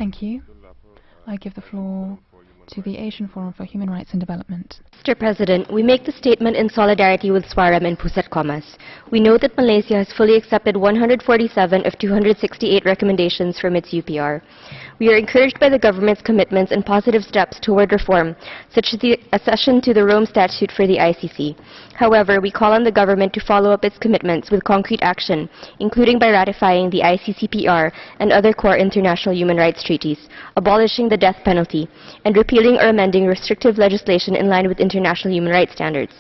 Thank you. I give the floor to the Asian Forum for Human Rights and Development. Mr. President, we make the statement in solidarity with SWARAM and Pusat Komas. We know that Malaysia has fully accepted 147 of 268 recommendations from its UPR. We are encouraged by the government's commitments and positive steps toward reform, such as the accession to the Rome Statute for the ICC. However, we call on the government to follow up its commitments with concrete action, including by ratifying the ICCPR and other core international human rights treaties, abolishing the death penalty, and repealing or amending restrictive legislation in line with international human rights standards.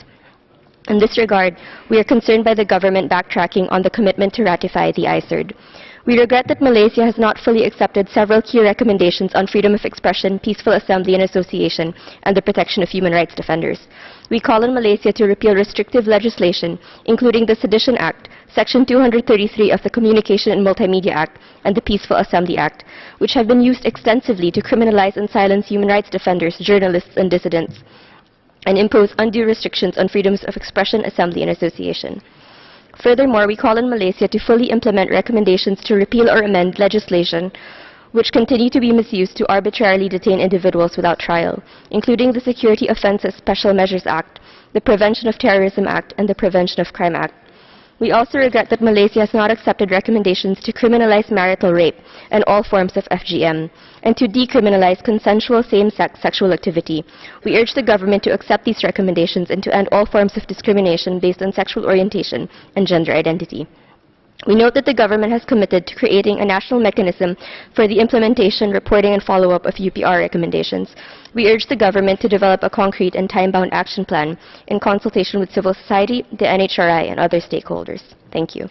In this regard, we are concerned by the government backtracking on the commitment to ratify the ICERD. We regret that Malaysia has not fully accepted several key recommendations on freedom of expression, peaceful assembly and association, and the protection of human rights defenders. We call on Malaysia to repeal restrictive legislation, including the Sedition Act, Section 233 of the Communication and Multimedia Act, and the Peaceful Assembly Act, which have been used extensively to criminalize and silence human rights defenders, journalists, and dissidents, and impose undue restrictions on freedoms of expression, assembly, and association. Furthermore, we call on Malaysia to fully implement recommendations to repeal or amend legislation which continue to be misused to arbitrarily detain individuals without trial, including the Security Offences Special Measures Act, the Prevention of Terrorism Act, and the Prevention of Crime Act. We also regret that Malaysia has not accepted recommendations to criminalize marital rape and all forms of FGM, and to decriminalize consensual same-sex sexual activity. We urge the government to accept these recommendations and to end all forms of discrimination based on sexual orientation and gender identity. We note that the government has committed to creating a national mechanism for the implementation, reporting, and follow-up of UPR recommendations. We urge the government to develop a concrete and time-bound action plan in consultation with civil society, the NHRI, and other stakeholders. Thank you.